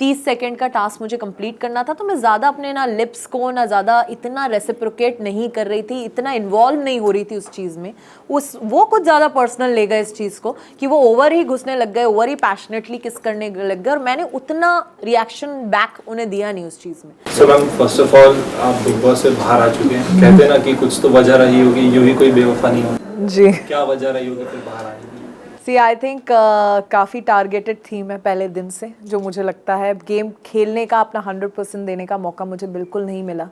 30 second का task मुझे complete करना था, तो मैं ज़्यादा अपने ना लिप्स को ना ज़्यादा इतना रेसिप्रोकेट नहीं कर रही थी, इतना इन्वॉल्व नहीं हो रही थी उस चीज़ में। वो कुछ ज़्यादा पर्सनल ले गए इस चीज़ को कि वो ओवर ही घुसने लग गए, ओवर ही पैशनेटली किस करने लग गए, और मैंने उतना रिएक्शन बैक उन्हें दिया नहीं उस चीज़ में। So ma'am, first of all आप बिग बॉस से बाहर आ चुके हैं, कहते हैं ना कि कुछ तो वजह रही होगी, यूं ही कोई बेवफा नहीं हो जी। क्या वजह रही होगी फिर बाहर आने की? सी आई थिंक काफ़ी टारगेटेड थी मैं पहले दिन से, जो मुझे लगता है गेम खेलने का अपना 100% देने का मौका मुझे बिल्कुल नहीं मिला।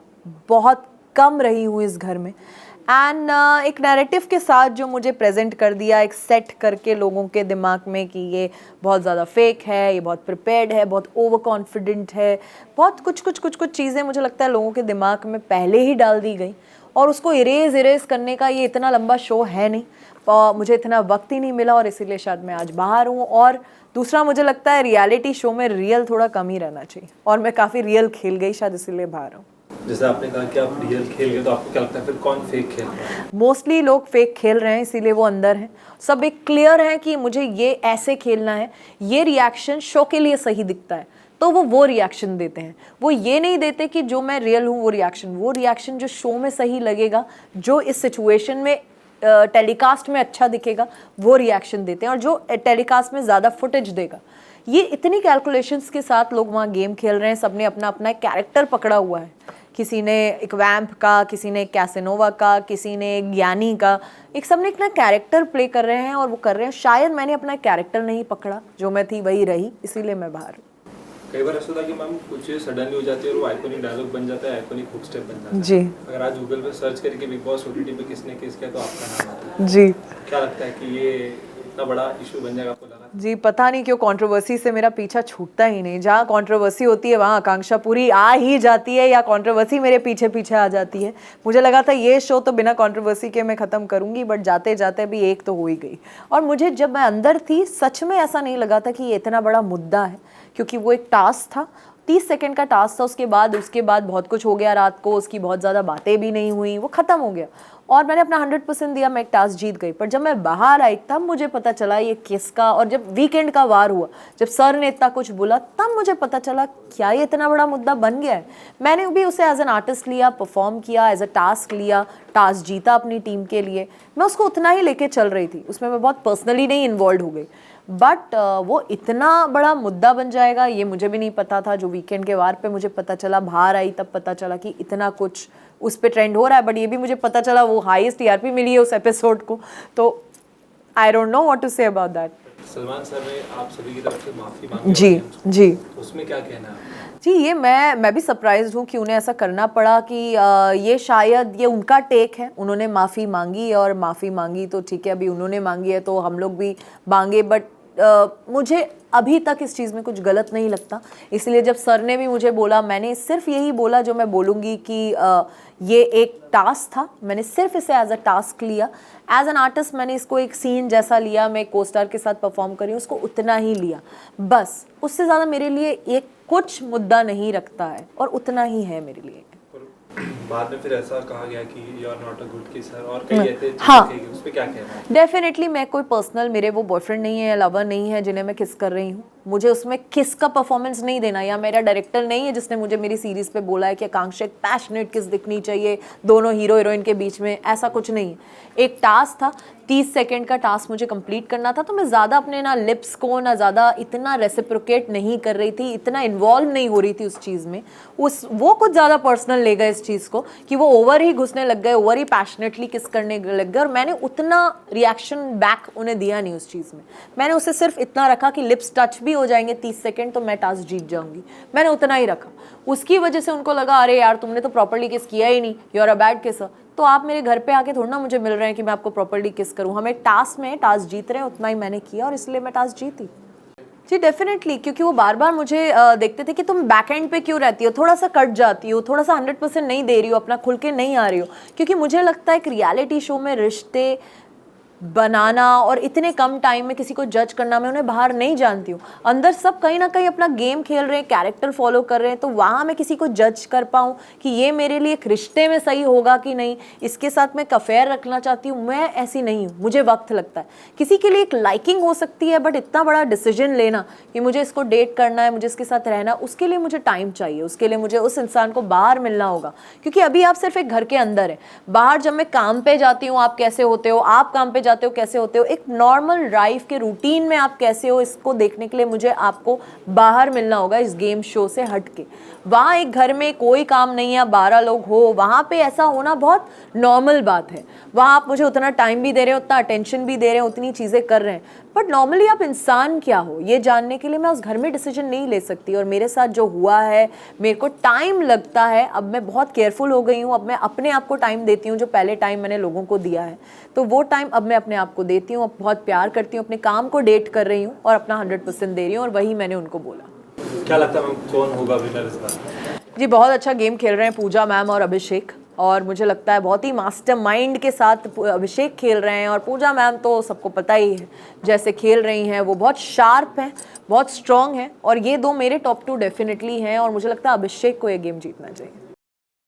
बहुत कम रही हूँ इस घर में, एंड एक नैरेटिव के साथ जो मुझे प्रेजेंट कर दिया, एक सेट करके लोगों के दिमाग में कि ये बहुत ज़्यादा फेक है, ये बहुत प्रिपेयर्ड है, बहुत ओवर कॉन्फिडेंट है, बहुत कुछ चीज़ें मुझे लगता है लोगों के दिमाग में पहले ही डाल दी गई, और उसको इरेज करने का ये इतना लंबा शो है नहीं, मुझे इतना वक्त ही नहीं मिला, और इसीलिए शायद मैं आज बाहर हूँ। और दूसरा मुझे लगता है रियलिटी शो में रियल थोड़ा कम ही रहना चाहिए, और मैं काफ़ी रियल खेल गई शायद इसीलिए बाहर हूँ। जैसे आपने कहा कि आप रियल खेल गए, तो आपको क्या लगता है फिर कौन फेक खेल रहा है? मोस्टली लोग फेक खेल रहे हैं, इसीलिए वो अंदर हैं। सब एक क्लियर है कि मुझे ये ऐसे खेलना है, ये रिएक्शन शो के लिए सही दिखता है, तो वो रिएक्शन देते हैं। वो ये नहीं देते कि जो मैं रियल हूँ वो रिएक्शन जो शो में सही लगेगा, जो इस सिचुएशन में टेलीकास्ट में अच्छा दिखेगा, वो रिएक्शन देते हैं, और जो टेलीकास्ट में ज़्यादा फुटेज देगा। ये इतनी कैलकुलेशंस के साथ लोग वहाँ गेम खेल रहे हैं। सबने अपना अपना एक कैरेक्टर पकड़ा हुआ है, किसी ने एक वैम्प का, किसी ने कैसेनोवा का, किसी ने एक ज्ञानी का, एक सबने अपना कैरेक्टर प्ले कर रहे हैं, और वो कर रहे हैं। शायद मैंने अपना कैरेक्टर नहीं पकड़ा, जो मैं थी वही रही, इसीलिए मैं बाहर हूँ। कई बार ऐसा होता है कि मैम कुछ चीज़ सडनली हो जाती है और वो आइकॉनिक डायलॉग बन जाता है, आइकॉनिक हुक स्टेप बन जाता है। जी अगर आज गूगल पे सर्च करके बिग बॉस ओटीटी पे किसने किस किया तो आपका नाम आता है। जी क्या लगता है कि ये इतना बड़ा इशू बन जाएगा, आपको लगा? जी, पता नहीं क्यों कंट्रोवर्सी से मेरा पीछा छूटता ही नहीं। जहाँ कंट्रोवर्सी होती है वहाँ आकांक्षा पूरी आ ही जाती है, या कंट्रोवर्सी मेरे पीछे पीछे आ जाती है। मुझे लगा था ये शो तो बिना कंट्रोवर्सी के मैं ख़त्म करूँगी, बट जाते जाते भी एक तो हो ही गई। और मुझे जब मैं अंदर थी सच में ऐसा नहीं लगा था कि ये इतना बड़ा मुद्दा है, क्योंकि वो एक टास्क था, 30 सेकंड का टास्क था। उसके बाद बहुत कुछ हो गया रात को, उसकी बहुत ज़्यादा बातें भी नहीं हुई, वो ख़त्म हो गया, और मैंने अपना 100% दिया, मैं एक टास्क जीत गई। पर जब मैं बाहर आई तब मुझे पता चला ये किसका, और जब वीकेंड का वार हुआ, जब सर ने इतना कुछ बोला, तब मुझे पता चला क्या ये इतना बड़ा मुद्दा बन गया है। मैंने भी उसे एज एन आर्टिस्ट लिया, परफॉर्म किया, एज अ टास्क लिया, टास्क जीता अपनी टीम के लिए। मैं उसको उतना ही लेके चल रही थी, उसमें मैं बहुत पर्सनली नहीं इन्वॉल्व हो गई, बट वो इतना बड़ा मुद्दा बन जाएगा ये मुझे भी नहीं पता था। जो वीकेंड के वार पे मुझे पता चला, बाहर आई तब पता चला कि इतना कुछ उस पे ट्रेंड हो रहा है। बट ये भी मुझे पता चला वो हाईएस्ट टीआरपी मिली है उस एपिसोड को, तो I don't know what to say about that. Salman sir ने आप सभी की तरफ से माफ़ी मांगी जी जी तो उसमें क्या कहना है? जी, ये मैं भी सरप्राइज्ड हूँ कि उन्हें ऐसा करना पड़ा, कि ये शायद ये उनका टेक है। उन्होंने माफ़ी मांगी, और माफ़ी मांगी तो ठीक है, अभी उन्होंने मांगी है तो हम लोग भी मांगे, बट मुझे अभी तक इस चीज़ में कुछ गलत नहीं लगता। इसलिए जब सर ने भी मुझे बोला, मैंने सिर्फ यही बोला जो मैं बोलूँगी कि ये एक टास्क था, मैंने सिर्फ इसे एज अ टास्क लिया। एज एन आर्टिस्ट मैंने इसको एक सीन जैसा लिया, मैं को स्टार के साथ परफॉर्म करी हूँ, उसको उतना ही लिया बस। उससे ज़्यादा मेरे लिए एक कुछ मुद्दा नहीं रखता है, और उतना ही है मेरे लिए। बाद में फिर ऐसा कहा गया कि you are not a good kisser, और कई ऐसे हाँ, उस पे क्या कहना है? डेफिनेटली मैं कोई पर्सनल, मेरे वो बॉयफ्रेंड नहीं है या लवर नहीं है जिन्हें मैं किस कर रही हूँ। मुझे उसमें किस का परफॉर्मेंस नहीं देना, या मेरा डायरेक्टर नहीं है जिसने मुझे मेरी सीरीज़ पे बोला है कि आकांक्षा एक पैशनेट किस दिखनी चाहिए दोनों हीरो हीरोइन के बीच में, ऐसा कुछ नहीं है। एक टास्क था, 30 सेकंड का टास्क मुझे कंप्लीट करना था, तो मैं ज़्यादा अपने ना लिप्स को ना ज़्यादा इतना रेसिप्रोकेट नहीं कर रही थी, इतना इन्वॉल्व नहीं हो रही थी उस चीज़ में। वो कुछ ज़्यादा पर्सनल ले गए इस चीज़ को कि वो ओवर ही घुसने लग गए, ओवर ही पैशनेटली किस करने लग गए, और मैंने उतना रिएक्शन बैक उन्हें दिया नहीं उस चीज़ में। मैंने उसे सिर्फ इतना रखा कि लिप्स टच भी हो जाएंगे 30 सेकंड तो मैं टास्क जीत जाऊंगी, मैंने उतना ही रखा। उसकी वजह से उनको लगा अरे यार तुमने तो प्रॉपर्ली किस किया ही नहीं, you are a bad kisser. तो आप मेरे घर पे आके थोड़ा ना मुझे मिल रहे हैं कि मैं आपको प्रॉपर्ली किस करूँ। हम एक टास्क में टास्क जीत रहे हैं, उतना ही मैंने किया, और इसलिए मैं टास्क जीती। जी डेफिनेटली, क्योंकि वो बार बार मुझे देखते थे कि तुम बैक एंड पे क्यों रहती हो, थोड़ा सा कट जाती हो, थोड़ा सा 100% नहीं दे रही हो, अपना खुल के नहीं आ रही हो। क्योंकि मुझे लगता है एक रियलिटी शो में रिश्ते बनाना और इतने कम टाइम में किसी को जज करना, मैं उन्हें बाहर नहीं जानती हूँ। अंदर सब कहीं ना कहीं अपना गेम खेल रहे हैं, कैरेक्टर फॉलो कर रहे हैं, तो वहाँ मैं किसी को जज कर पाऊँ कि ये मेरे लिए एक रिश्ते में सही होगा कि नहीं, इसके साथ मैं अफेयर रखना चाहती हूँ, मैं ऐसी नहीं हूँ। मुझे वक्त लगता है। किसी के लिए एक लाइकिंग हो सकती है, बट इतना बड़ा डिसीजन लेना कि मुझे इसको डेट करना है, मुझे इसके साथ रहना, उसके लिए मुझे टाइम चाहिए, उसके लिए मुझे उस इंसान को बाहर मिलना होगा। क्योंकि अभी आप सिर्फ एक घर के अंदर है, बाहर जब मैं काम पे जाती हूँ आप कैसे होते हो, आप काम पे जाते हो कैसे होते हो, एक नॉर्मल लाइफ के रूटीन में आप कैसे हो, इसको देखने के लिए मुझे आपको बाहर मिलना होगा इस गेम शो से हट के। वहाँ एक घर में कोई काम नहीं है, 12 लोग हो, वहाँ पे ऐसा होना बहुत नॉर्मल बात है। वहाँ आप मुझे उतना टाइम भी दे रहे हो, उतना अटेंशन भी दे रहे हैं, उतनी चीज़ें कर रहे हैं, बट नॉर्मली आप इंसान क्या हो ये जानने के लिए मैं उस घर में डिसीजन नहीं ले सकती। और मेरे साथ जो हुआ है, मेरे को टाइम लगता है, अब मैं बहुत केयरफुल हो गई हूँ, अब मैं अपने आप को टाइम देती हूँ, जो पहले टाइम मैंने लोगों को दिया है, तो वो टाइम अब मैं अपने आप को देती हूँ। अब बहुत प्यार करती हूँ, अपने काम को डेट कर रही हूँ और अपना 100% दे रही हूँ, और वही मैंने उनको बोला। क्या लगता है मैम कौन होगा विनर इस बार? जी बहुत अच्छा गेम खेल रहे हैं पूजा मैम और अभिषेक, और मुझे लगता है बहुत ही मास्टरमाइंड के साथ अभिषेक खेल रहे हैं, और पूजा मैम तो सबको पता ही है जैसे खेल रही हैं, वो बहुत शार्प हैं, बहुत स्ट्रॉन्ग हैं, और ये दो मेरे टॉप 2 डेफिनेटली हैं, और मुझे लगता है अभिषेक को ये गेम जीतना चाहिए।